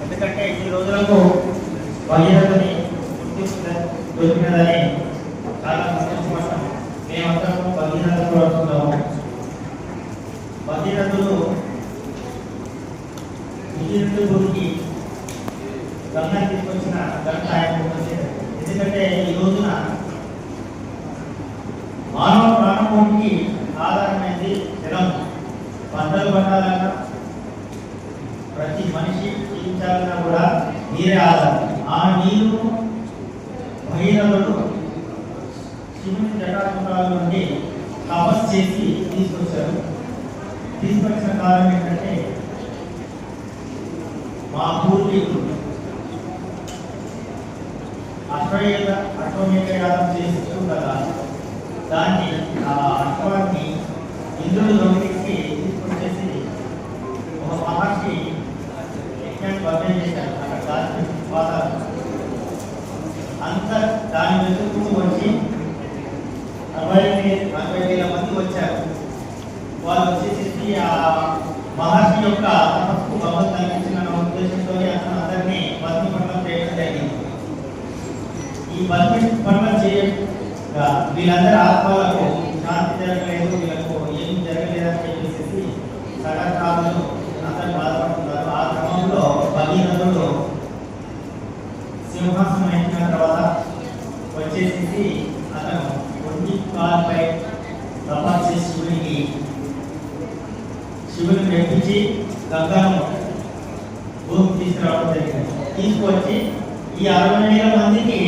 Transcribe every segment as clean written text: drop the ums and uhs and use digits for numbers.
ఎందుకంటే ఈ రోజులకు భగీరథని దొరికినదని చాలా సంతోషపడ్డాం. మేమందరము భగీరథులు వస్తున్నాము. భగీరథులు గురికి గంగా తీసుకొచ్చిన గంట ఆయన. ఎందుకంటే ఈ రోజున మానవ ప్రాణకోటికి ఆధారమైంది జలం. పంటలు పండాలన్నా ప్రతి మనిషి జీవించాలన్నా కూడా నీరే ఆధారం. ఆ నీరు భగీరథుడు శివుని జటాజుటాల నుండి తపస్సు చేసి తీసుకొచ్చారు. తీసుకొచ్చిన కారణం ఏంటంటే మా పూర్వీకులు అశ్వమేధ యాగం చేస్తూ కదా దాన్ని ఆ అశ్వాన్ని ఇంద్రుడు దొంగిలించి తీసుకొచ్చేసి ఒక మహర్షి యజ్ఞాన్ని భద్రం చేశారు. అక్కడ దాని పాదాలు అంతా దాని వెతుకుంటూ వచ్చి 40,000 మంది వచ్చారు. వాళ్ళు వచ్చేసి ఆ మహర్షి యొక్క తపస్సుకు భగవత్ తగ్గించిన ఉద్దేశంతో అతను అందరినీ బద్రి పట్లం చేయడం జరిగింది. ఈ బద్రి పట్లం చేయగా వీళ్ళందరి ఆత్మలకు శాంతి జరగలేదు, వీళ్ళకు ఏం జరగలేదని చెప్పేసి సగర్భాలు అందరు బాధపడుతున్నారు. ఆ క్రమంలో భగీరథుడు సింహాసనం ఎక్కిన తర్వాత వచ్చేసి అతను ఒంటి కాలుపై తపస్సు చేసి శివుని మెప్పించి గంగాను భూమికి తీసుకురావడం జరిగింది. తీసుకొచ్చి ఈ 60,000 మందికి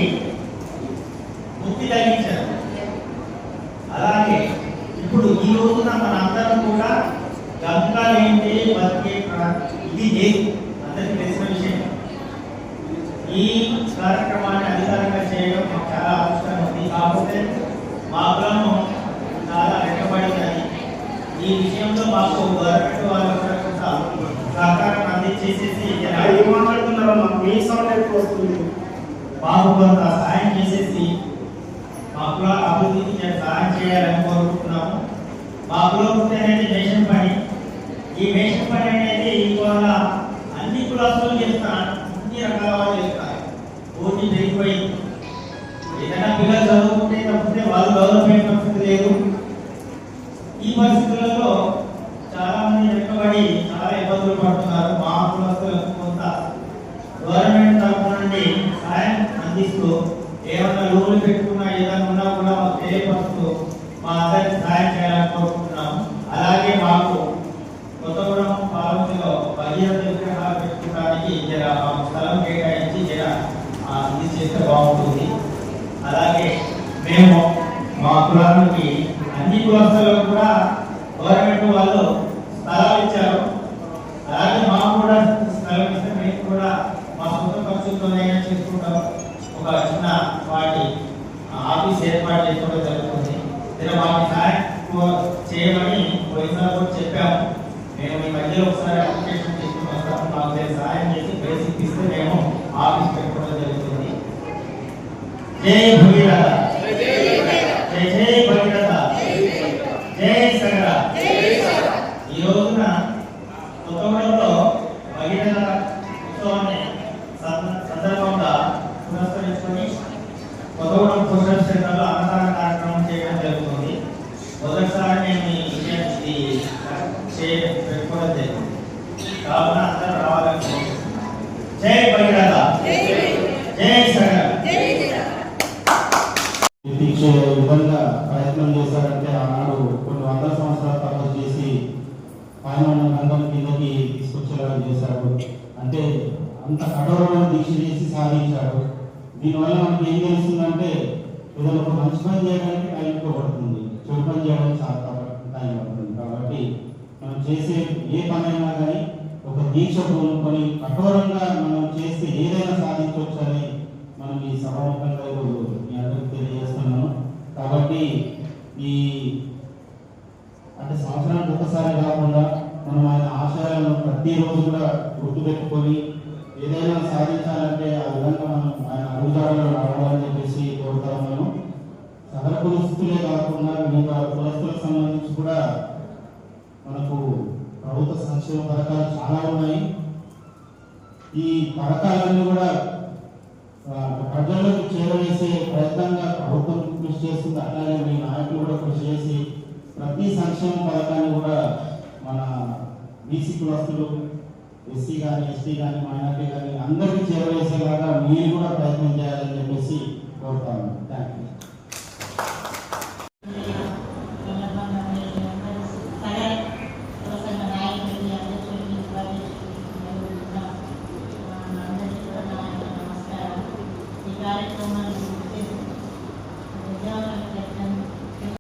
ముక్తి కలిగించారు. అలాగే ఇప్పుడు ఈ రోజున మన అందరం కూడా గంగా ఏంటి బతికే ఇది లేదు, అందరికీ తెలిసిన విషయం. ఈ కార్యక్రమాన్ని అధికారంగా చేయడం మాకు చాలా అవసరం ఉంది. కాకపోతే మా కులము చాలా వెనకబడిందని ఈ విషయంలో మాకు గవర్నమెంట్ వాళ్ళ సహకారం అందించేసేసి ఏమాట్లాడుతున్నారో మీ సౌండ్ ఎక్కువ వస్తుంది. మాకు కొంత సహాయం చేసేసి మా కుల అభివృద్ధికి సహాయం చేయాలని కోరుకుంటున్నాము. మా కులం అనేది మేషన్ పని. ఈ మేషన్ పని అనేది ఇవాళ అన్ని కులాలు చేస్తారు, అన్ని రకాల వాళ్ళు చేస్తారు. పోటీ పెరిగిపోయింది. ఏదైనా పిల్లలు చదువుకుంటే తప్పితే వాళ్ళు డెవలప్మెంట్ పరిస్థితి లేదు. ఈ పరిస్థితులలో చాలా మంది వెనుకబడి చాలా ఇబ్బందులు పడుతున్నారు. మా కులస్తులకు కొంత గవర్నమెంట్ తరఫు నుండి సహాయం అందిస్తూ ఏమన్నా లోన్లు పెట్టుకున్నా ఏదైనా ఉన్నా కూడా తెలియపరుస్తూ మా అందరికి సహాయం చేయాలని కోరుకుంటున్నాము. అలాగే మాకు కొత్తగూడెం పార్వతిలో భగీరథ విగ్రహాలు పెట్టుకోవడానికి స్థలం కేటాయించి ఇది చేస్తే బాగుంటుంది. అలాగే మేము మా కులానికి అన్ని కులస్తులకు కూడా గవర్నమెంట్ వాళ్ళు స్థలాలు ఇచ్చారు. అలాగే మాకు కూడా స్థలం ఇస్తే మేము కూడా మా సొంత ఖర్చులతోనే చేసుకుంటాం. ఒక చిన్న వాటి ఆఫీస్ ఏర్పాటు చేసుకోవడం జరుగుతుంది. వాటి సహాయం చేయమని పోయినసారి కూడా చెప్పాము. మేము ఈ మధ్యలో ఒకసారి అప్లికేషన్ తీసుకుని వస్తాము. మాకు సహాయం చేసి బేసిక్ ఇస్తే మేము ఆఫీస్ పెట్టుకోవడం జరుగుతుంది. జై భగీరథ, జై జై భగీరథ, జై సగర. ఈ రోజున కొత్తగూడెంలో భగీరథ ఉత్సవాన్ని సందర్భంగా పురస్కరించుకొని కొత్తగూడెం సోషల్ సెంటర్లో అన్నదాన కార్యక్రమం చేయడం జరుగుతుంది. మొదటిసారి నేను ఈ విషయాన్ని పెట్టుకోవడం జరిగింది. కావున అందరూ రావాలని జై భగీరథ, జై సగర. ఇచ్చే విధంగా ప్రయత్నం చేశారంటే ఆనాడు కొన్ని 100 సంవత్సరాల తపస్సు చేసి ఆయన గంగం కిందకి తీసుకొచ్చేలాగా చేశారు. అంటే అంత కఠోరమైన దీక్ష చేసి సాధించారు. దీనివల్ల మనకి ఏం తెలుస్తుందంటే ఏదైనా ఒక మంచి పని చేయడానికి టైం ఎక్కువ పడుతుంది, చెడు పని చేయడానికి చాలా టైం పడుతుంది. కాబట్టి మనం చేసే ఏ పనైనా కానీ ఒక దీక్ష కోరుకొని కఠోరంగా మనం చేస్తే ఏదైనా సాధించవచ్చు అని మనం ఈ సభాముఖంగా మీ అందరికీ తెలియజేస్తున్నాను. కాబట్టి ఈ అంటే సంవత్సరానికి ఒకసారి కాకుండా మనం ఆయన ఆశయాలను ప్రతిరోజు కూడా గుర్తుపెట్టుకొని ఏదైనా సాధించాలంటే ఆ విధంగా మనం ఆయన అడుగుజాడలో నడవాలని చెప్పేసి కోరుతా ఉన్నాను. సహల కులస్తులే కాకుండా మిగతా కులస్తులకు సంబంధించి కూడా మనకు ప్రభుత్వ సంక్షేమ పథకాలు చాలా ఉన్నాయి. ఈ పథకాలన్నీ కూడా ప్రజలకు చేరవేసే ప్రయత్నంగా ప్రభుత్వం కృషి చేస్తుంది. అలాగే మీ నాయకులు కూడా కృషి చేసి ప్రతి సంక్షేమ పథకాన్ని కూడా మన బీసీ కులస్తులు, ఎస్సీ కానీ, ఎస్టీ కానీ, మైనార్టీ కానీ అందరికీ చేరవేసేలాగా మీరు కూడా